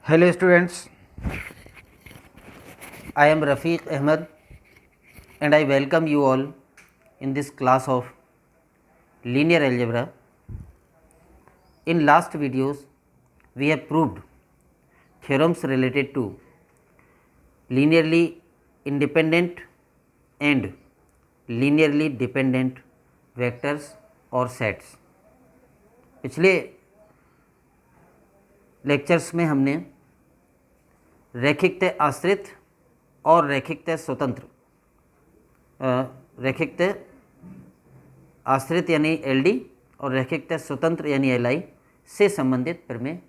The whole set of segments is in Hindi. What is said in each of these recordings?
Hello students, I am Rafiq Ahmed and I welcome you all in this class of linear algebra. In last videos we have proved theorems related to linearly independent and linearly dependent vectors और सेट्स। पिछले लेक्चर्स में हमने रैखिकतः आश्रित और रैखिकतः स्वतंत्र रैखिकतः आश्रित यानी एलडी और रैखिकतः स्वतंत्र यानी एलआई से संबंधित प्रमेय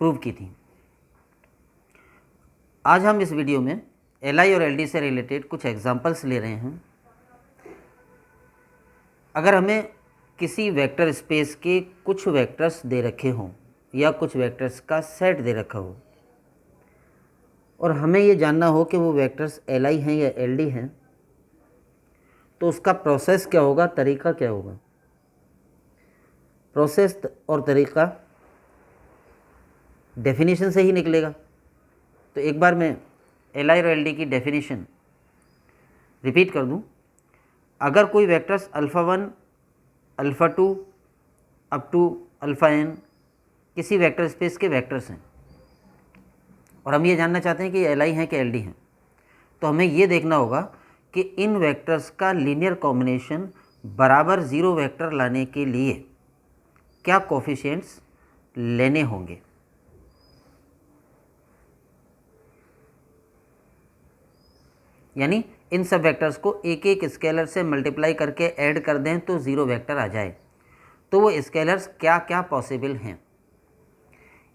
प्रूव की थी। आज हम इस वीडियो में एलआई और एलडी से रिलेटेड कुछ एग्जांपल्स ले रहे हैं। अगर हमें किसी वेक्टर स्पेस के कुछ वेक्टर्स दे रखे हों या कुछ वेक्टर्स का सेट दे रखा हो और हमें ये जानना हो कि वो वेक्टर्स एलआई हैं या एलडी हैं, तो उसका प्रोसेस क्या होगा, तरीका क्या होगा। प्रोसेस और तरीका डेफिनेशन से ही निकलेगा। तो एक बार मैं एलआई और एलडी की डेफिनेशन रिपीट कर दूं। अगर कोई vectors alpha 1 alpha 2 up to alpha N किसी वेक्टर स्पेस के वेक्टर्स हैं और हम ये जानना चाहते हैं कि एलआई हैं कि एलडी हैं, तो हमें ये देखना होगा कि इन वेक्टर्स का लीनियर कॉम्बिनेशन बराबर ज़ीरो वेक्टर लाने के लिए क्या कोफिशिएंट्स लेने होंगे। यानी इन सब वेक्टर्स को एक एक स्केलर से मल्टीप्लाई करके ऐड कर दें तो ज़ीरो वेक्टर आ जाए। तो वो स्केलर्स क्या क्या पॉसिबल हैं।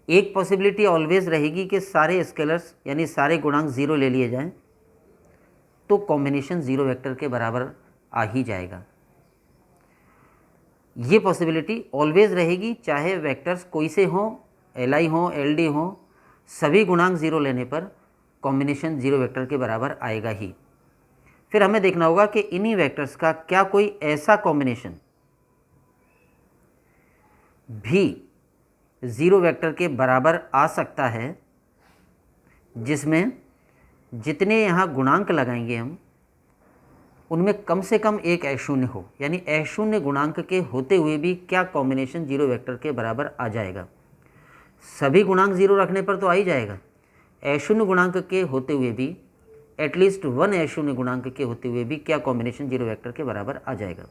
एक पॉसिबिलिटी ऑलवेज रहेगी कि सारे स्केलर्स यानी सारे गुणांक ज़ीरो ले लिए जाएं, तो कॉम्बिनेशन ज़ीरो वेक्टर के बराबर आ ही जाएगा। ये पॉसिबिलिटी ऑलवेज रहेगी, चाहे वेक्टर्स कोई से हों, एलआई हों, एलडी हों, सभी गुणांक ज़ीरो लेने पर कॉम्बिनेशन ज़ीरो वेक्टर के बराबर आएगा ही। फिर हमें देखना होगा कि इन्हीं वेक्टर्स का क्या कोई ऐसा कॉम्बिनेशन भी ज़ीरो वेक्टर के बराबर आ सकता है जिसमें जितने यहाँ गुणांक लगाएंगे हम उनमें कम से कम एक अशून्य हो। यानी अशून्य गुणांक के होते हुए भी क्या कॉम्बिनेशन ज़ीरो वेक्टर के बराबर आ जाएगा। सभी गुणांक ज़ीरो रखने पर तो आ ही जाएगा, अशून्य गुणांक के होते हुए भी एटलीस्ट वन अशून्य गुणांक के होते हुए भी क्या कॉम्बिनेशन ज़ीरो वेक्टर के बराबर आ जाएगा।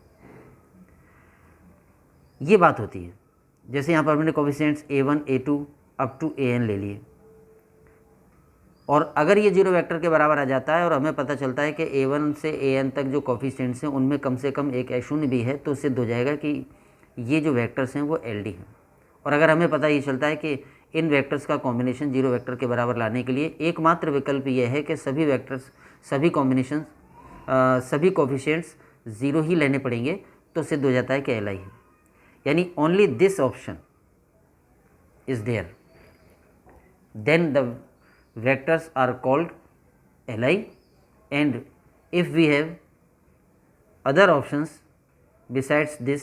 ये बात होती है। जैसे यहाँ पर हमने coefficients a1 a2 up to an ले लिए और अगर ये जीरो वेक्टर के बराबर आ जाता है और हमें पता चलता है कि a1 से an तक जो कोफिशिएंट्स हैं उनमें कम से कम एक अशून्य भी है, तो सिद्ध हो जाएगा कि ये जो वेक्टर्स हैं वो एलडी हैं। और अगर हमें पता ये चलता है कि इन वेक्टर्स का कॉम्बिनेशन जीरो वेक्टर के बराबर लाने के लिए एकमात्र विकल्प ये है कि सभी वेक्टर्स सभी कॉम्बिनेशन सभी कोफिशिएंट्स ज़ीरो ही लेने पड़ेंगे, तो सिद्ध हो जाता है कि एलआई है। यानी only this option is there, then the vectors are called LI, and if we have other options besides this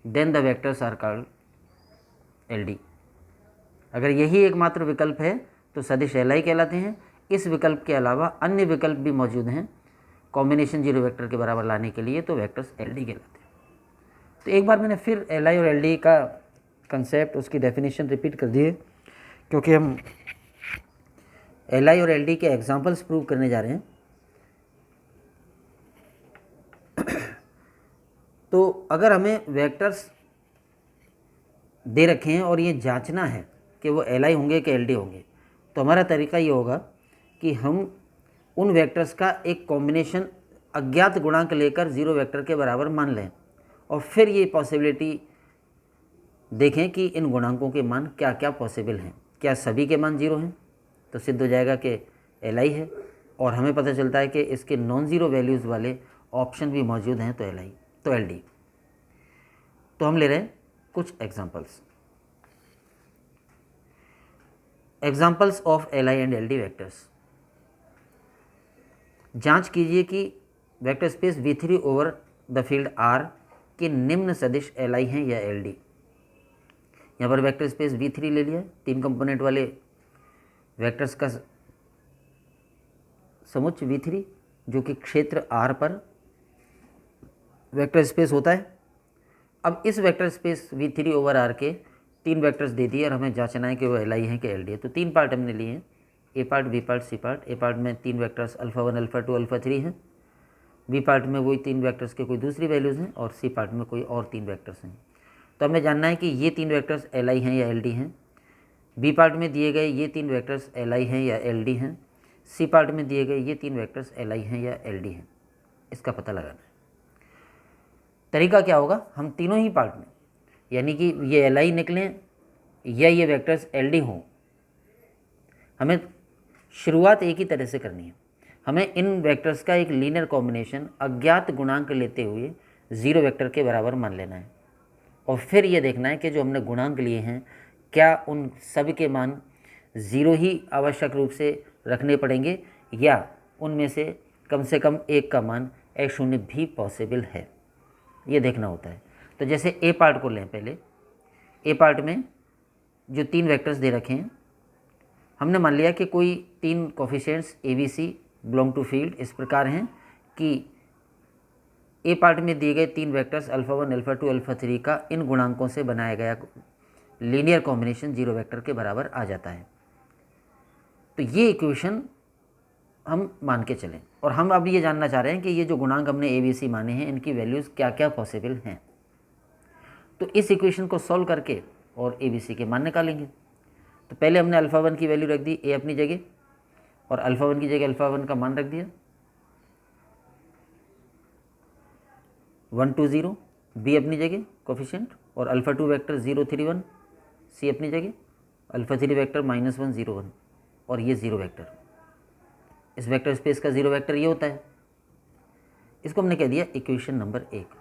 then the vectors are called LD. अगर यही एकमात्र विकल्प है तो सदिश एलआई कहलाते हैं। इस विकल्प के अलावा अन्य विकल्प भी मौजूद हैं कॉम्बिनेशन जीरो वेक्टर के बराबर लाने के लिए, तो वेक्टर्स एलडी कहलाते हैं। तो एक बार मैंने फिर एलआई और एलडी का कंसेप्ट, उसकी डेफिनेशन रिपीट कर दी है, क्योंकि हम एलआई और एलडी के एग्जांपल्स प्रूव करने जा रहे हैं। तो अगर हमें वेक्टर्स दे रखे हैं और ये जांचना है कि वो एलआई होंगे कि एलडी होंगे, तो हमारा तरीका ये होगा कि हम उन वेक्टर्स का एक कॉम्बिनेशन अज्ञात गुणांक लेकर ज़ीरो वेक्टर के बराबर मान लें और फिर ये पॉसिबिलिटी देखें कि इन गुणांकों के मान क्या क्या पॉसिबल हैं। क्या सभी के मान ज़ीरो हैं, तो सिद्ध हो जाएगा कि एलआई है। और हमें पता चलता है कि इसके नॉन ज़ीरो वैल्यूज़ वाले ऑप्शन भी मौजूद हैं, तो एलआई तो एलडी। तो हम ले रहे हैं कुछ examples of LI and LD vectors. जांच कीजिए कि vector space V3 over the field R के निम्न सदिश एलआई हैं या एलडी। यहाँ पर वेक्टर स्पेस V3 ले लिया, 3 कंपोनेंट वाले वेक्टर्स का समुच्चय V3 जो कि क्षेत्र R पर वेक्टर स्पेस होता है। अब इस vector space V3 over R के 3 वेक्टर्स दे दिए और हमें जांचना है कि वो LI हैं कि LD है। तो 3 पार्ट हमने लिए हैं, A part, B part, C part. A part में 3 वेक्टर्स अल्फ़ा 1, अल्फ़ा 2, अल्फ़ा 3 हैं। B पार्ट में वही 3 वेक्टर्स के कोई दूसरी वैल्यूज़ हैं और C पार्ट में कोई और 3 वेक्टर्स हैं। तो हमें जानना है कि ये 3 वेक्टर्स LI हैं या LD हैं। B पार्ट में दिए गए ये 3 वेक्टर्स LI हैं या LD हैं। C पार्ट में दिए गए ये 3 वेक्टर्स LI हैं या LD हैं। इसका पता लगाना है। तरीका क्या होगा, हम तीनों ही पार्ट में, यानी कि ये LI निकलें या ये वेक्टर्स LD हों, हमें शुरुआत एक ही तरह से करनी है। हमें इन वेक्टर्स का एक लीनियर कॉम्बिनेशन अज्ञात गुणांक लेते हुए 0 वेक्टर के बराबर मान लेना है और फिर ये देखना है कि जो हमने गुणांक लिए हैं क्या उन सभी के मान 0 ही आवश्यक रूप से रखने पड़ेंगे या उनमें से कम एक का मान x0 भी पॉसिबल है, ये देखना होता है। तो जैसे A पार्ट को लें, पहले A पार्ट में जो 3 वेक्टर्स दे रखे हैं, हमने मान लिया कि कोई 3 coefficients ABC belong to field इस प्रकार हैं कि A पार्ट में दिए गए 3 वेक्टर्स अल्फ़ा 1, अल्फ़ा 2, अल्फ़ा 3 का इन गुणांकों से बनाया गया लीनियर कॉम्बिनेशन 0 वेक्टर के बराबर आ जाता है। तो ये इक्वेशन हम मान के चलें और हम अब ये जानना चाह रहे हैं कि ये जो गुणांक हमने ABC माने हैं इनकी वैल्यूज़ क्या क्या पॉसिबल हैं। तो इस इक्वेशन को सॉल्व करके और ABC के मान निकालेंगे। तो पहले हमने अल्फ़ा 1 की वैल्यू रख दी A अपनी जगह और अल्फ़ा 1 की जगह अल्फ़ा 1 का मान रख दिया 1 2 0, B अपनी जगह कोफिशिएंट और अल्फ़ा 2 वेक्टर 0 3 1, C अपनी जगह अल्फ़ा 3 वेक्टर -1 0 1 और ये 0 वेक्टर। इस वेक्टर स्पेस का 0 वेक्टर ये होता है। इसको हमने कह दिया इक्वेशन नंबर 1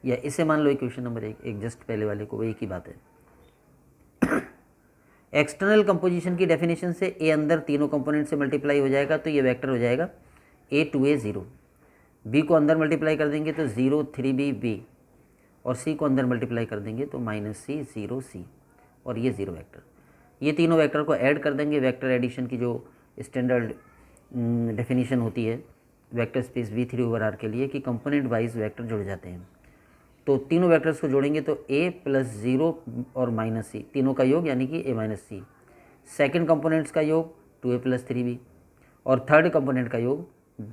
या इसे मान लो इक्वेशन नंबर 1, एक जस्ट पहले वाले को, वो एक ही बात है। एक्सटर्नल कंपोजिशन की डेफिनेशन से A अंदर तीनों कंपोनेंट से मल्टीप्लाई हो जाएगा तो ये वेक्टर हो जाएगा A 2A 0। B को अंदर मल्टीप्लाई कर देंगे तो 0 3B B और C को अंदर मल्टीप्लाई कर देंगे तो -C 0 C और ये 0 वेक्टर। ये तीनों वेक्टर को ऐड कर देंगे। वेक्टर एडिशन की जो स्टैंडर्ड डेफिनेशन होती है vector space V3 over R के लिए कि कंपोनेंट वाइज वेक्टर जुड़ जाते हैं। तो तीनों वेक्टर्स को जोड़ेंगे तो A + 0 और -C तीनों का योग यानी कि A - C, सेकेंड कंपोनेंट्स का योग 2A + 3B और थर्ड कंपोनेंट का योग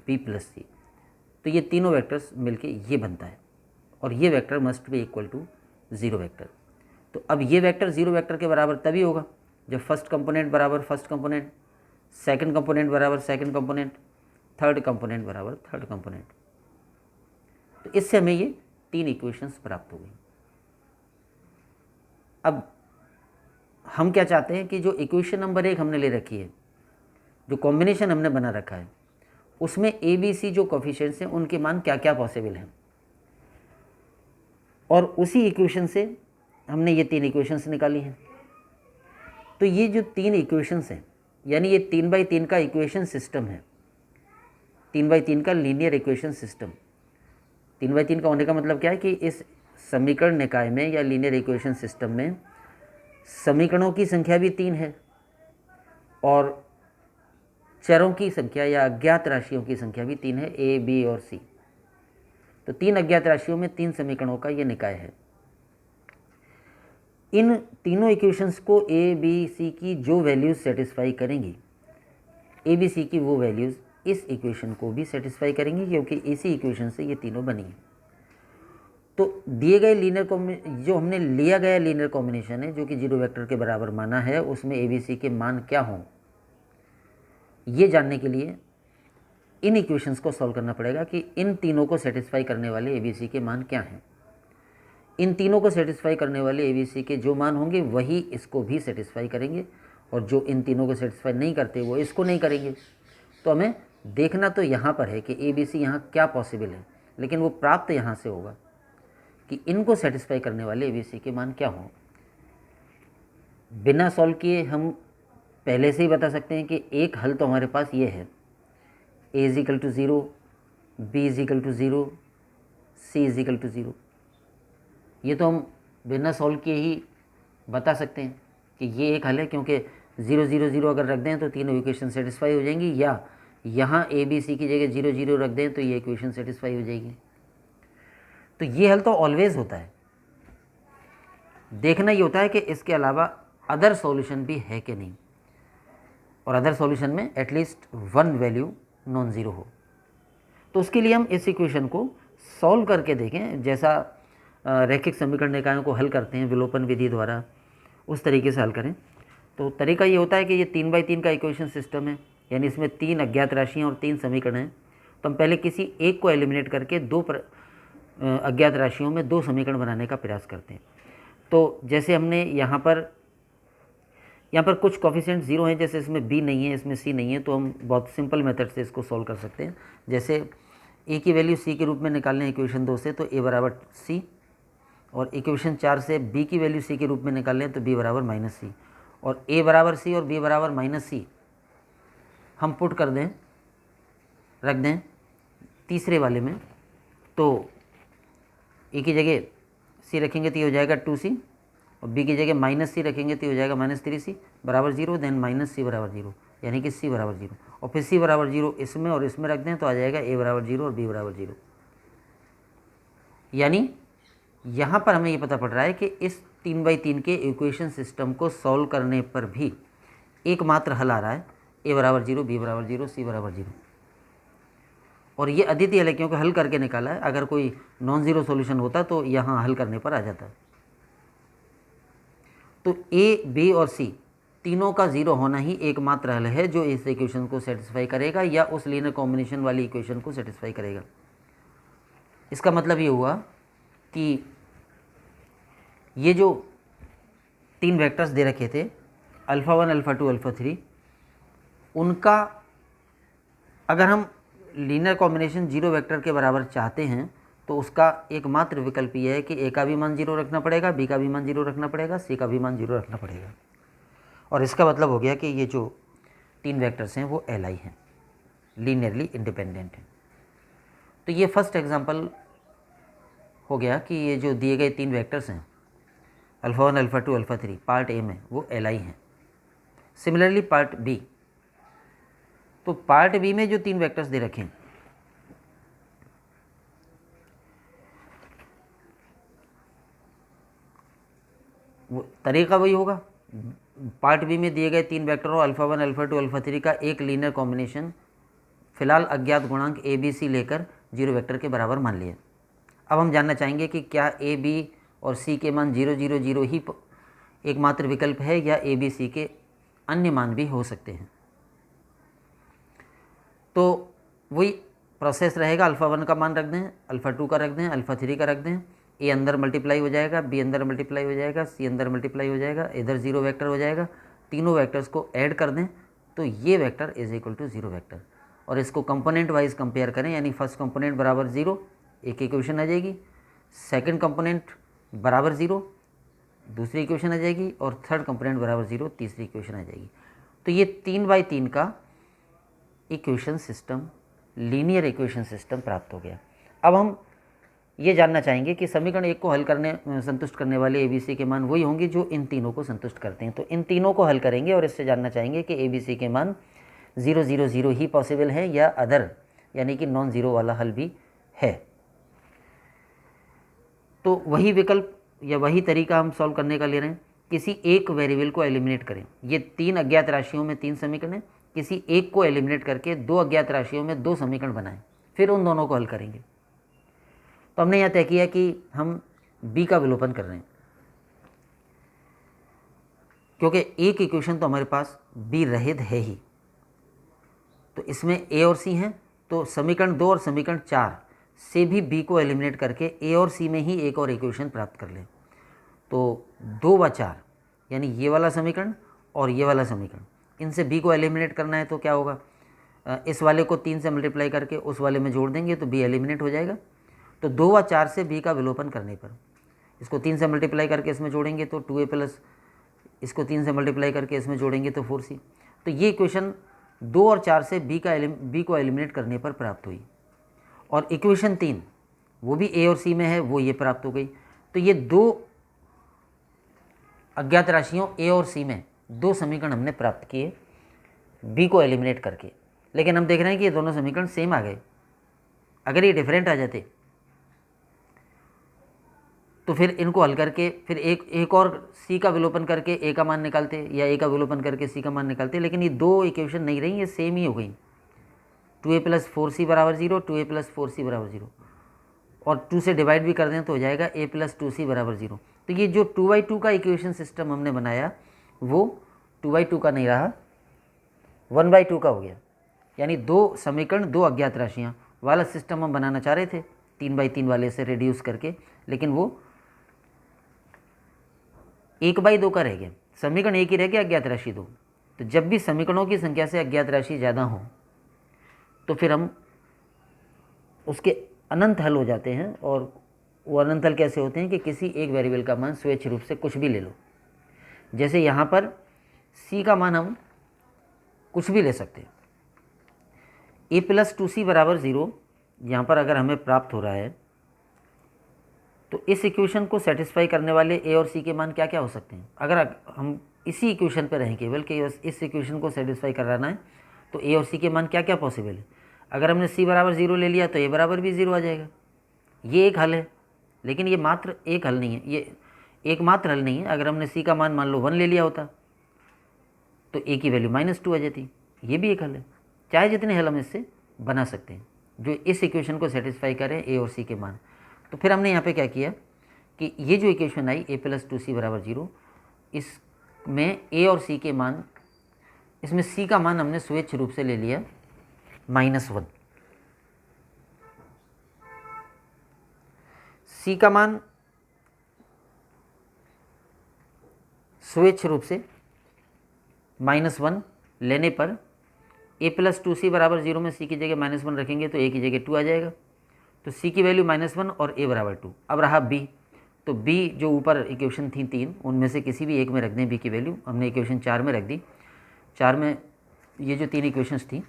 B + C। तो ये तीनों वेक्टर्स मिलके ये बनता है और ये vector must be equal to 0 vector. तो अब ये वेक्टर 0 वेक्टर के बराबर तभी होगा जब फर्स्ट कंपोनेंट बराबर फर्स्ट कंपोनेंट, सेकंड कंपोनेंट बराबर सेकंड कंपोनेंट, थर्ड कंपोनेंट बराबर थर्ड कंपोनेंट। तो इससे हमें ये 3 इक्वेशंस प्राप्त हो गई। अब हम क्या चाहते हैं कि जो इक्वेशन नंबर 1 हमने ले रखी है, जो कॉम्बिनेशन हमने बना रखा है, उसमें ABC जो कोफिशिएंट्स हैं उनके मान क्या क्या पॉसिबल हैं और उसी इक्वेशन से हमने ये 3 इक्वेशंस निकाली हैं। तो ये जो 3 इक्वेशंस हैं यानी ये 3x3 का इक्वेशन सिस्टम है, 3x3 का लीनियर इक्वेशन सिस्टम। 3x3 का होने का मतलब क्या है कि इस समीकरण निकाय में या लीनियर इक्वेशन सिस्टम में समीकरणों की संख्या भी 3 है और चरों की संख्या या अज्ञात राशियों की संख्या भी 3 है, A B और C। तो 3 अज्ञात राशियों में 3 समीकरणों का ये निकाय है। इन तीनों इक्वेशंस को A B C की जो वैल्यूज़ सेटिस्फाई करेंगी, A B C की वो वैल्यूज़ इस इक्वेशन को भी सेटिस्फाई करेंगी क्योंकि इसी इक्वेशन से ये तीनों बनी हैं। तो दिए गए लीनियर जो हमने लिया गया लीनियर कॉम्बिनेशन है जो कि 0 वेक्टर के बराबर माना है, उसमें A B C के मान क्या हों, ये जानने के लिए इन इक्वेशंस को सॉल्व करना पड़ेगा कि इन तीनों को सेटिस्फाई करने वाले ABC के मान क्या हैं। इन तीनों को सेटिस्फाई करने वाले ABC के जो मान होंगे वही इसको भी सेटिस्फाई करेंगे और जो इन तीनों को सेटिस्फाई नहीं करते वो इसको नहीं करेंगे। तो हमें देखना तो यहाँ पर है कि ABC यहाँ क्या पॉसिबल है, लेकिन वो प्राप्त यहाँ से होगा कि इनको सेटिस्फाई करने वाले ABC के मान क्या हों। बिना सॉल्व किए हम पहले से ही बता सकते हैं कि एक हल तो हमारे पास ये है, A = 0, B = 0, C = 0। ये तो हम बिना सॉल्व किए ही बता सकते हैं कि ये एक हल है, क्योंकि 0 0 0 अगर रख दें तो तीनों इक्वेशन सेटिस्फाई हो जाएंगी, या यहाँ ए बी सी की जगह 0 0 रख दें तो ये इक्वेशन सेटिस्फाई हो जाएगी। तो ये हल तो ऑलवेज होता है, देखना ये होता है कि इसके अलावा अदर सॉल्यूशन भी है कि नहीं, और अदर सॉल्यूशन में at least one value non zero हो। तो उसके लिए हम इस इक्वेशन को सॉल्व करके देखें, जैसा रैखिक समीकरण निकायों को हल करते हैं विलोपन विधि द्वारा, उस तरीके से हल करें। तो तरीका ये होता है कि ये 3x3 का इक्वेशन सिस्टम है, यानी इसमें 3 अज्ञात राशियाँ और 3 समीकरण हैं। तो हम पहले किसी एक को एलिमिनेट करके दो अज्ञात राशियों में 2 समीकरण बनाने का प्रयास करते हैं। तो जैसे हमने यहाँ पर कुछ कोफिशिएंट 0 हैं, जैसे इसमें b नहीं है, इसमें c नहीं है, तो हम बहुत सिंपल मेथड से इसको सॉल्व कर सकते हैं। जैसे a की वैल्यू c के रूप में निकालने हैं इक्वेशन 2 से, तो a बराबर c, और इक्वेशन 4 से b की वैल्यू c के रूप में निकाल लें तो b बराबर -c, और a बराबर c और b बराबर -c हम पुट कर दें, रख दें तीसरे वाले में। तो a की जगह c रखेंगे तो ये हो जाएगा 2c, और b की जगह -c रखेंगे तो ये हो जाएगा -3c बराबर 0, देन -c बराबर 0, यानी कि c बराबर 0, और फिर c बराबर 0 इसमें और इसमें रख दें तो आ जाएगा a बराबर 0 और b बराबर 0। यानी यहाँ पर हमें ये पता पड़ रहा है कि इस 3x3 के इक्वेशन सिस्टम को सॉल्व करने पर भी एकमात्र हल आ रहा है, a बराबर 0, b बराबर 0, c बराबर 0। और ये अद्वितीय हल है क्योंकि हल करके निकाला है। अगर कोई नॉन ज़ीरो सॉल्यूशन होता तो यहाँ हल करने पर आ जाता। तो a, b और c तीनों का 0 होना ही एकमात्र हल है जो इस इक्वेशन को सेटिस्फाई करेगा या उस लीनियर कॉम्बिनेशन वाली इक्वेशन को सेटिस्फाई करेगा। इसका मतलब ये हुआ कि ये जो 3 वेक्टर्स दे रखे थे α1, α2, α3, उनका अगर हम लीनियर कॉम्बिनेशन 0 वेक्टर के बराबर चाहते हैं तो उसका एकमात्र विकल्प ये है कि a का भी मान 0 रखना पड़ेगा, b का भी मान 0 रखना पड़ेगा, c का भी मान 0 रखना पड़ेगा। और इसका मतलब हो गया कि ये जो 3 वेक्टर्स हैं वो li हैं, लीनियरली इंडिपेंडेंट हैं। तो ये फर्स्ट एग्जांपल हो गया कि ये जो दिए गए 3 वेक्टर्स हैं α1, α2, α3 पार्ट ए में वो li हैं। सिमिलरली पार्ट बी, तो पार्ट बी में जो 3 वेक्टर्स दे रखे हैं वो तरीका वही होगा। पार्ट बी में दिए गए 3 वेक्टरों α1, α2, α3 का एक लीनियर कॉम्बिनेशन फिलहाल अज्ञात गुणांक a b c लेकर 0 वेक्टर के बराबर मान लिया। अब हम जानना चाहेंगे कि क्या a b और c के मान 0 0 0 ही एकमात्र विकल्प है या a b c के अन्य मान भी हो सकते हैं। तो वही प्रोसेस रहेगा, α1 का मान रख दें, α2 का रख दें, α3 का रख दें, a अंदर मल्टीप्लाई हो जाएगा, b अंदर मल्टीप्लाई हो जाएगा, c अंदर मल्टीप्लाई हो जाएगा, इधर 0 वेक्टर हो जाएगा। तीनों वेक्टर्स को ऐड कर दें तो ये vector is equal to 0 vector, और इसको कंपोनेंट वाइज कंपेयर करें, यानी फर्स्ट कंपोनेंट बराबर 0 एक इक्वेशन आ जाएगी, सेकंड कंपोनेंट बराबर 0 दूसरी इक्वेशन आ जाएगी, और थर्ड कंपोनेंट बराबर 0 तीसरी इक्वेशन आ जाएगी। तो ये 3x3 का equation system, linear equation system प्राप्त हो गया। अब हम ये जानना चाहेंगे कि समीकरण 1 को हल करने संतुष्ट करने वाले ए बी सी के मान वही होंगे जो इन तीनों को संतुष्ट करते हैं। तो इन तीनों को हल करेंगे और इससे जानना चाहेंगे कि ए बी सी के मान 0 0 0 ही पॉसिबल है या अदर यानी कि नॉन ज़ीरो वाला हल भी है। तो वही विकल्प या वही तरीका हम सॉल्व करने का ले रहे हैं। किसी एक वेरिएबल को एलिमिनेट करें। ये 3 अज्ञात राशियों में 3 समीकरण हैं, किसी एक को एलिमिनेट करके 2 अज्ञात राशियों में 2 समीकरण बनाएं, फिर उन दोनों को हल करेंगे। तो हमने यह तय किया कि हम b का विलोपन कर रहे हैं, क्योंकि एक इक्वेशन तो हमारे पास b रहित है ही। तो इसमें a और c हैं, तो समीकरण 2 और समीकरण 4 से भी b को एलिमिनेट करके a और c में ही एक और इक्वेशन प्राप्त कर लें। तो 2 व 4 यानी ये वाला समीकरण और ये वाला समीकरण, इनसे b को एलिमिनेट करना है तो क्या होगा, इस वाले को 3 से मल्टीप्लाई करके उस वाले में जोड़ देंगे तो b एलिमिनेट हो जाएगा। तो 2 व 4 से b का विलोपन करने पर इसको 3 से मल्टीप्लाई करके इसमें जोड़ेंगे तो 2a प्लस इसको 3 से मल्टीप्लाई करके इसमें जोड़ेंगे तो 4c। तो ये इक्वेशन 2 और 4 से b को एलिमिनेट करने पर प्राप्त हुई। और इक्वेशन 3 वो भी a और c में है, वो ये प्राप्त हो गई। तो ये 2 अज्ञात राशियों ए और सी में 2 समीकरण हमने प्राप्त किए बी को एलिमिनेट करके, लेकिन हम देख रहे हैं कि ये दोनों समीकरण सेम आ गए। अगर ये डिफरेंट आ जाते तो फिर इनको हल करके फिर एक और सी का विलोपन करके ए का मान निकालते, या ए का विलोपन करके सी का मान निकालते, लेकिन ये 2 इक्वेशन नहीं रही, ये सेम ही हो गई। 2a + 4c = 0, 2a + 4c = 0, और 2 से डिवाइड भी कर दें तो हो जाएगा a + 2c = 0। तो ये जो 2/2 का इक्वेशन सिस्टम हमने बनाया वो 2/2 का नहीं रहा, 1/2 का हो गया। यानी 2 समीकरण 2 अज्ञात राशियाँ वाला सिस्टम हम बनाना चाह रहे थे 3/3 वाले से रिड्यूस करके, लेकिन वो 1/2 का रह गया। समीकरण एक ही रह गया, अज्ञात राशि 2। तो जब भी समीकरणों की संख्या से अज्ञात राशि ज़्यादा हो तो फिर हम उसके अनंत हल हो जाते हैं। और वो अनंत हल कैसे होते हैं कि किसी एक वेरिएबल का मान स्वेच्छ रूप से कुछ भी ले लो। जैसे यहाँ पर c का मान हम कुछ भी ले सकते हैं। a + 2c = 0 यहाँ पर अगर हमें प्राप्त हो रहा है तो इस इक्वेशन को सेटिस्फाई करने वाले a और c के मान क्या क्या हो सकते हैं। अगर हम इसी इक्वेशन पर रहें केवल कि इस इक्वेशन को सेटिस्फाई कराना है तो a और c के मान क्या क्या पॉसिबल है। अगर हमने c = 0 ले लिया तो a बराबर भी 0 आ जाएगा। ये एक हल है, लेकिन ये मात्र एक हल नहीं है, ये एकमात्र हल नहीं है। अगर हमने c का मान मान लो 1 ले लिया होता तो a की वैल्यू -2 आ जाती। ये भी एक हल है। चाहे जितने हल हम इससे बना सकते हैं जो इस इक्वेशन को सेटिस्फाई करें a और c के मान। तो फिर हमने यहाँ पे क्या किया कि ये जो इक्वेशन आई a + 2c = 0, इसमें a और c के मान, इसमें c का मान हमने स्वेच्छ रूप से ले लिया -1। c का मान स्वेच्छ रूप से -1 लेने पर a + 2c = 0 में c की जगह -1 रखेंगे तो a की जगह 2 आ जाएगा। तो c की वैल्यू -1 और a = 2। अब रहा b, तो b जो ऊपर इक्वेशन थी 3 उनमें से किसी भी एक में रख दें b की वैल्यू। हमने इक्वेशन 4 में रख दी। 4 में ये जो 3 इक्वेशंस थी,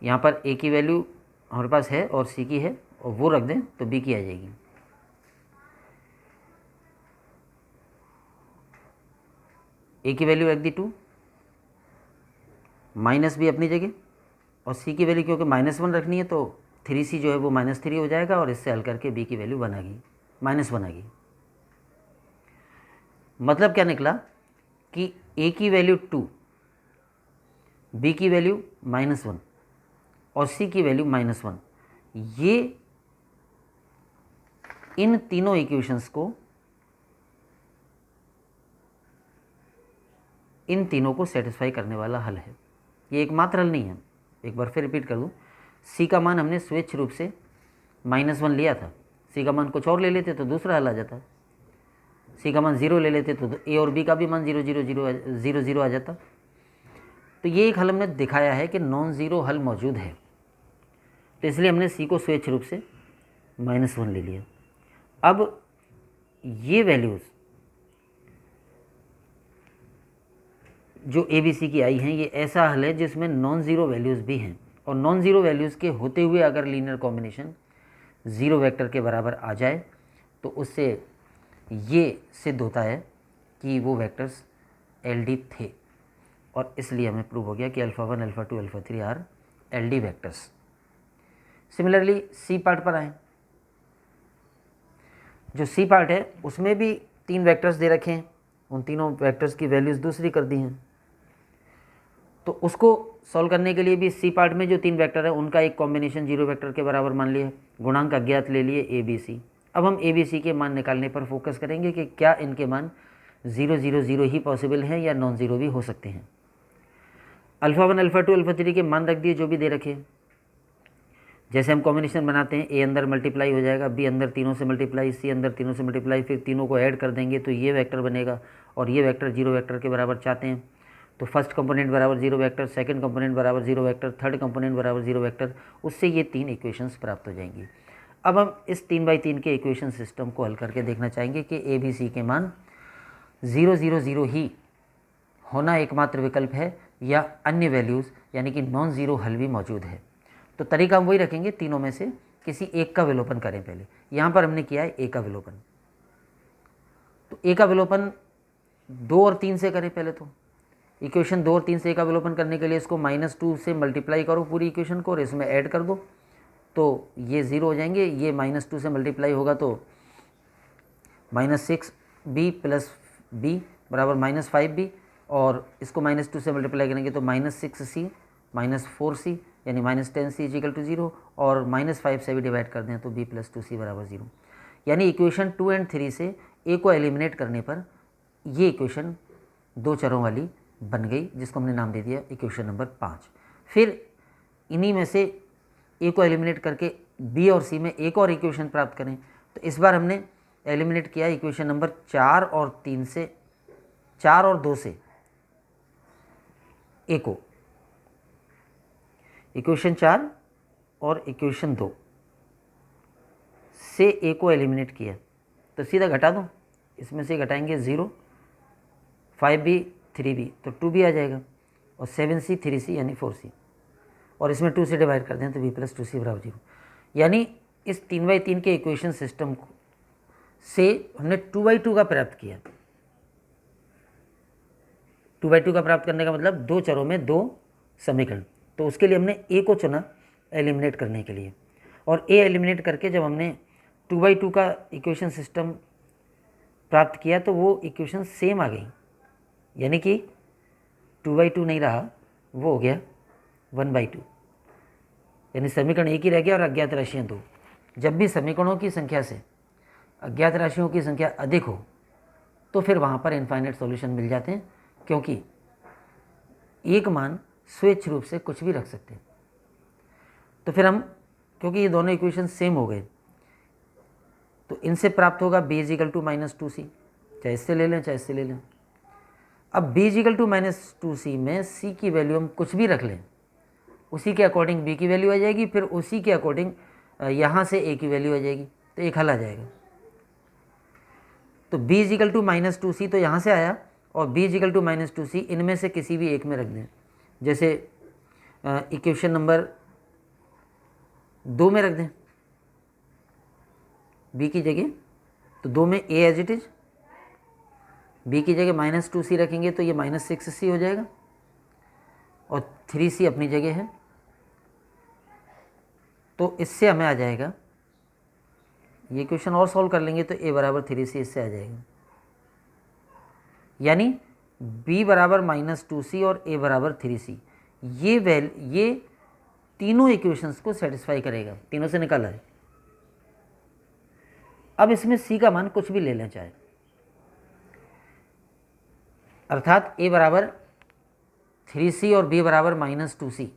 यहाँ पर a की वैल्यू हमारे पास है और c की है, और वो रख दें तो b की आ जाएगी। a की वैल्यू रख दी 2, माइनस b अपनी जगह, और c की वैल्यू क्योंकि -1 रखनी है तो 3c जो है वो -3 हो जाएगा, और इससे हल करके b की वैल्यू -1 आ गई। मतलब क्या निकला कि a की वैल्यू 2, b की वैल्यू -1 और c की वैल्यू -1, ये इन तीनों इक्वेशंस को, इन तीनों को सेटिस्फाई करने वाला हल है। ये एकमात्र हल नहीं है। एक बार फिर रिपीट कर दूँ, c का मान हमने स्वेच्छ रूप से -1 लिया था। c का मान कुछ और ले लेते तो दूसरा हल आ जाता। c का मान 0 ले लेते तो a और b का भी मान 0 0 0 0 0 आ जाता। तो ये एक हल हमने दिखाया है कि नॉन ज़ीरो हल मौजूद है, तो इसलिए हमने c को स्वेच्छ रूप से -1 ले लिया। अब ये वैल्यूज़ जो ए बी सी की आई हैं, ये ऐसा हल है जिसमें नॉन ज़ीरो वैल्यूज़ भी हैं, और नॉन ज़ीरो वैल्यूज़ के होते हुए अगर लीनियर कॉम्बिनेशन ज़ीरो वेक्टर के बराबर आ जाए तो उससे ये सिद्ध होता है कि वो वेक्टर्स एलडी थे, और इसलिए हमें प्रूव हो गया कि α1 α2 α3 are LD vectors. Similarly C part पर आए। जो सी पार्ट है उसमें भी 3 वेक्टर्स दे रखे हैं, उन तीनों वेक्टर्स की वैल्यूज़ दूसरी कर दी हैं। तो उसको सॉल्व करने के लिए भी सी पार्ट में जो 3 वेक्टर है उनका एक कॉम्बिनेशन 0 वेक्टर के बराबर मान लिया, गुणांक अज्ञात ले लिए ए बी सी। अब हम ए बी सी के मान निकालने पर फोकस करेंगे कि क्या इनके मान 0 0 0 ही पॉसिबल हैं या नॉन ज़ीरो भी हो सकते हैं। α1 α2 α3 के मान रख दिए जो भी दे रखे। जैसे हम कॉम्बिनेशन बनाते हैं, ए अंदर मल्टीप्लाई हो जाएगा, बी अंदर तीनों से मल्टीप्लाई, सी अंदर तीनों से मल्टीप्लाई, फिर तीनों को ऐड कर देंगे तो ये वेक्टर बनेगा, और ये वेक्टर 0 वेक्टर के बराबर चाहते हैं तो फर्स्ट कंपोनेंट बराबर 0 वेक्टर, सेकंड कंपोनेंट बराबर 0 वेक्टर, थर्ड कंपोनेंट बराबर 0 वेक्टर, उससे ये 3 इक्वेशंस प्राप्त हो जाएंगी। अब हम इस 3x3 के इक्वेशन सिस्टम को हल करके देखना चाहेंगे कि ए बी सी के मान 0 0 0 ही होना एकमात्र विकल्प है या अन्य वैल्यूज़ यानी कि नॉन ज़ीरो हल भी मौजूद है। तो तरीका हम वही रखेंगे तीनों में से किसी एक का विलोपन करें पहले। यहाँ पर हमने किया है ए का विलोपन, तो ए का विलोपन 2 और 3 से करें पहले। तो इक्वेशन 2 और 3 से ए का विलोपन करने के लिए इसको -2 से मल्टीप्लाई करो पूरी इक्वेशन को और इसमें ऐड कर दो, तो ये 0 हो जाएंगे। ये -2 से मल्टीप्लाई होगा तो -6b प्लस b बराबर -5b, और इसको -2 से मल्टीप्लाई करेंगे तो -6c -4c यानी -10c इजिकल टू 0, और -5 से भी डिवाइड कर दें तो b प्लस 2c बराबर 0। यानी इक्वेशन 2 एंड 3 से a को एलिमिनेट करने पर ये इक्वेशन 2 चरों वाली बन गई, जिसको हमने नाम दे दिया इक्वेशन नंबर 5। फिर इन्हीं में से a को एलिमिनेट करके b और c में एक और इक्वेशन प्राप्त करें। तो इस बार हमने एलिमिनेट किया इक्वेशन नंबर 4 और 3 से, 4 और 2 से a को, इक्वेशन 4 और इक्वेशन 2 से a को एलिमिनेट किया। तो सीधा घटा दो, इसमें से घटाएंगे 0, 5b 3b तो 2b आ जाएगा, और 7c 3c यानी 4c, और इसमें 2 से डिवाइड कर दें तो b प्लस 2c बराबर 0। यानी इस 3/3 के इक्वेशन सिस्टम से हमने 2/2 का प्राप्त किया। 2/2 का प्राप्त करने का मतलब 2 चरों में 2 समीकरण, तो उसके लिए हमने a को चुना एलिमिनेट करने के लिए, और a एलिमिनेट करके जब हमने 2/2 का इक्वेशन सिस्टम प्राप्त किया तो वो इक्वेशन सेम आ गई, यानी कि 2/2 नहीं रहा, वो हो गया 1/2, यानी समीकरण एक ही रह गया और अज्ञात राशियाँ 2। जब भी समीकरणों की संख्या से अज्ञात राशियों की संख्या अधिक हो तो फिर वहाँ पर इनफाइनाइट सॉल्यूशन मिल जाते हैं, क्योंकि एक मान स्वेच्छ रूप से कुछ भी रख सकते हैं। तो फिर हम, क्योंकि ये दोनों इक्वेशन सेम हो गए, तो इनसे प्राप्त होगा b इजिकल टू -2c, चाहे इससे ले लें चाहे इससे ले लें। अब b इजिकल टू -2c में c की वैल्यू हम कुछ भी रख लें, उसी के अकॉर्डिंग b की वैल्यू आ जाएगी, फिर उसी के अकॉर्डिंग यहाँ से a की वैल्यू आ जाएगी, तो एक हल आ जाएगा। तो b इजिकल टू -2c तो यहाँ से आया, और b इजिकल टू -2c इनमें से किसी भी एक में रख दें। जैसे इक्वेशन नंबर 2 में रख दें b की जगह, तो 2 में a as it is, b की जगह -2c रखेंगे तो ये -6c हो जाएगा, और 3c अपनी जगह है। तो इससे हमें आ जाएगा, ये क्वेश्चन और सॉल्व कर लेंगे तो a बराबर 3c इससे आ जाएगा, यानी b बराबर -2c और a बराबर 3c, ये तीनों इक्वेशंस को सेटिस्फाई करेगा, तीनों से निकाला है। अब इसमें c का मान कुछ भी ले लें चाहे, अर्थात a बराबर 3c और b बराबर -2c,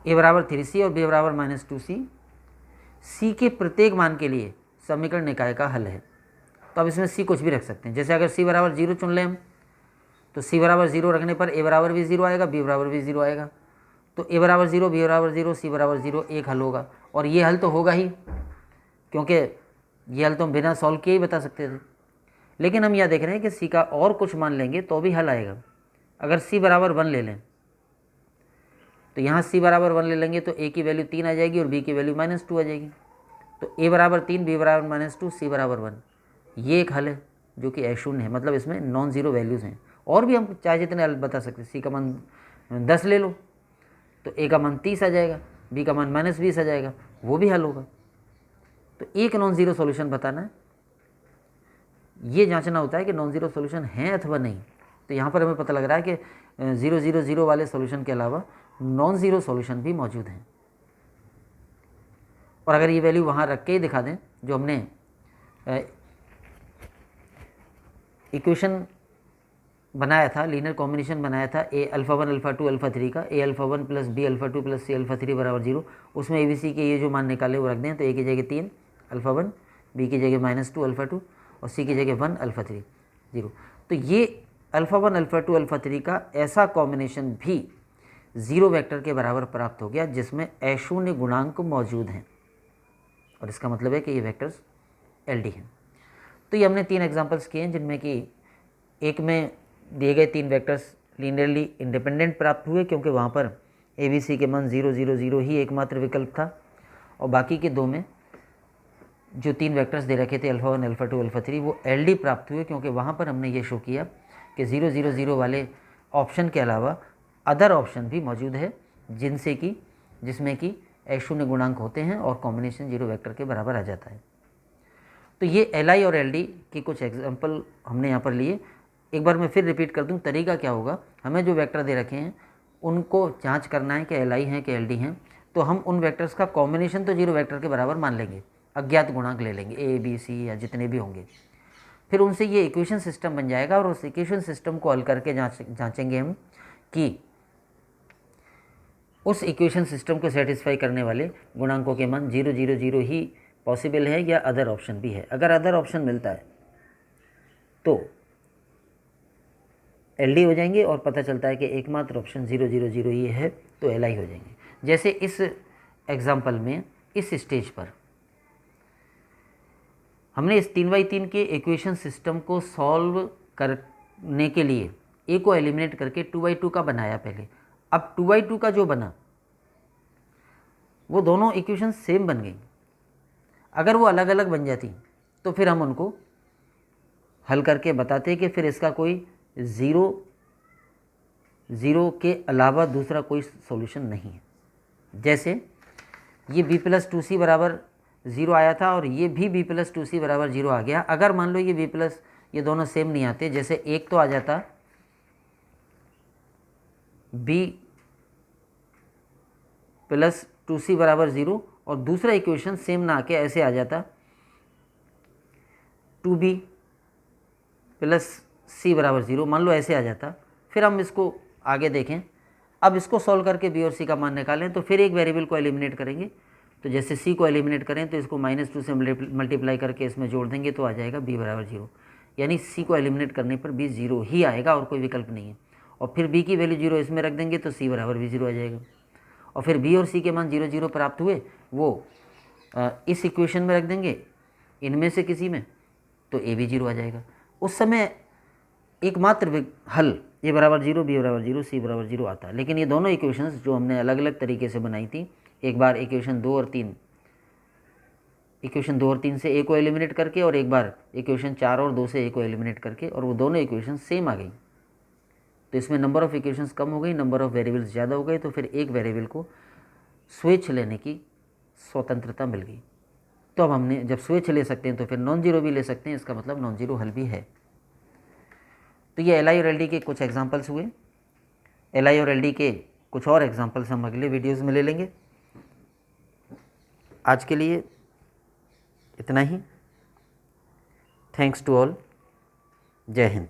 a बराबर 3c और b बराबर -2c, c के प्रत्येक मान के लिए समीकरण निकाय का हल है। तो अब इसमें c कुछ भी रख सकते हैं। जैसे अगर c बराबर 0 चुन लें हम, तो c बराबर 0 रखने पर a बराबर भी 0 आएगा, b बराबर भी 0 आएगा, तो a बराबर 0, b बराबर 0, c बराबर 0 एक हल होगा। और ये हल तो होगा ही, क्योंकि ये हल तो हम बिना सॉल्व किए ही बता सकते थे। लेकिन हम यह देख रहे हैं कि c का और कुछ मान लेंगे तो भी हल आएगा। अगर c बराबर 1 ले लें, तो यहाँ c बराबर 1 ले लेंगे तो a की वैल्यू 3 आ जाएगी और b की वैल्यू -2 आ जाएगी। तो a बराबर 3, b बराबर -2, c बराबर 1, ये एक हल है जो कि अशून्य है, मतलब इसमें नॉन ज़ीरो वैल्यूज़ हैं। और भी हम चाहे जितने हल बता सकते हैं। c का मान 10 ले लो तो a का मान 30 आ जाएगा, b का मान -20 आ जाएगा, वो भी हल होगा। तो एक नॉन ज़ीरो सॉल्यूशन बताना है, ये जांचना होता है कि नॉन ज़ीरो सॉल्यूशन है अथवा नहीं। तो यहाँ पर हमें पता लग रहा है कि 0 0 0 वाले सॉल्यूशन के अलावा नॉन ज़ीरो सॉल्यूशन भी मौजूद हैं। और अगर ये वैल्यू वहाँ रख के ही दिखा दें, जो हमने इक्वेशन बनाया था, लीनियर कॉम्बिनेशन बनाया था a α1 α2 α3 का, a α1 plus b α2 plus c α3 बराबर 0, उसमें a b c के ये जो मान निकाले वो रख दें, तो a की जगह 3 α1, b की जगह -2 α2 और c की जगह 1 α3 0। तो ये α1 α2 α3 का ऐसा कॉम्बिनेशन भी 0 वेक्टर के बराबर प्राप्त हो गया जिसमें अशून्य गुणांक मौजूद हैं, और इसका मतलब है कि ये वेक्टर्स LD हैं। तो ये हमने 3 एग्जांपल्स किए हैं, जिनमें कि एक में दिए गए 3 वेक्टर्स लीनियरली इंडिपेंडेंट प्राप्त हुए, क्योंकि वहाँ पर ए बी सी के मान 0 0 0 ही एकमात्र विकल्प था, और बाकी के दो में जो 3 वेक्टर्स दे रखे थे अल्फ़ा 1 अल्फ़ा 2 अल्फ़ा 3 वो एल डी प्राप्त हुए, क्योंकि वहाँ पर हमने ये शो किया कि 0 0 0 वाले ऑप्शन के अलावा अदर ऑप्शन भी मौजूद है जिसमें कि अशून्य गुणांक होते हैं और कॉम्बिनेशन 0 वेक्टर के बराबर आ जाता है। तो ये एल आई और एल डी के कुछ एग्जाम्पल हमने यहाँ पर लिए। एक बार मैं फिर रिपीट कर दूँ, तरीका क्या होगा, हमें जो वेक्टर दे रखे हैं उनको जांच करना है कि एल आई हैं कि एल डी हैं, तो हम उन वेक्टर्स का कॉम्बिनेशन तो 0 वेक्टर के बराबर मान लेंगे, अज्ञात गुणांक ले लेंगे ए बी सी या जितने भी होंगे, फिर उनसे ये इक्वेशन सिस्टम बन जाएगा और उस इक्वेशन सिस्टम को हल करके जांचेंगे हम कि उस इक्वेशन सिस्टम को सेटिस्फाई करने वाले गुणांकों के मान 0 0 0 ही पॉसिबल है या अदर ऑप्शन भी है। अगर अदर ऑप्शन मिलता है तो एल डी हो जाएंगे और पता चलता है कि एकमात्र ऑप्शन 0 0 0 ही है तो एल आई हो जाएंगे। जैसे इस एग्जाम्पल में इस स्टेज पर हमने इस 3/3 के इक्वेशन सिस्टम को सॉल्व करने के लिए ए को एलिमिनेट करके 2/2 का बनाया पहले। अब 2/2 का जो बना वो दोनों इक्वेशन सेम बन गई। अगर वो अलग अलग बन जाती तो फिर हम उनको हल करके बताते कि फिर इसका कोई 0 0 के अलावा दूसरा कोई सॉल्यूशन नहीं है। जैसे ये b + 2c बराबर 0 आया था और ये भी b + 2c बराबर 0 आ गया। अगर मान लो ये b प्लस ये दोनों सेम नहीं आते, जैसे एक तो आ जाता b + 2c बराबर 0 और दूसरा इक्वेशन सेम ना आके ऐसे आ जाता 2b + c बराबर 0, मान लो ऐसे आ जाता, फिर हम इसको आगे देखें। अब इसको सॉल्व करके b और c का मान निकालें तो फिर एक वेरिएबल को एलिमिनेट करेंगे। तो जैसे c को एलिमिनेट करें तो इसको -2 से मल्टीप्लाई करके इसमें जोड़ देंगे तो आ जाएगा b बराबर 0, यानी c को एलिमिनेट करने पर b 0 ही आएगा और कोई विकल्प नहीं है। और फिर b की वैल्यू 0 इसमें रख देंगे तो c बराबर भी 0 आ जाएगा। और फिर b और c के मान 0 0 प्राप्त हुए वो इस इक्वेशन में रख देंगे इनमें से किसी में, तो a भी 0 आ जाएगा। उस समय एकमात्र हल a बराबर 0 b बराबर 0 c बराबर 0 आता है। लेकिन ये दोनों इक्वेशंस जो हमने अलग अलग तरीके से बनाई थी, एक बार इक्वेशन 2 और 3 से a को एलिमिनेट करके और एक बार इक्वेशन 4 और 2 से a को एलिमिनेट करके, और वो दोनों इक्वेशन सेम आ गई। तो इसमें नंबर ऑफ़ इक्वेशंस कम हो गई, नंबर ऑफ़ वेरिएबल्स ज़्यादा हो गए, तो फिर एक वेरिएबल को स्विच लेने की स्वतंत्रता मिल गई। तो अब हमने जब स्विच ले सकते हैं तो फिर नॉन जीरो भी ले सकते हैं, इसका मतलब नॉन जीरो हल भी है। तो ये एल आई और एल डी के कुछ एग्जांपल्स हुए। एल आई और एल डी के कुछ और एग्जांपल्स हम अगले वीडियोस में ले लेंगे। आज के लिए इतना ही। Thanks to all. जय हिंद।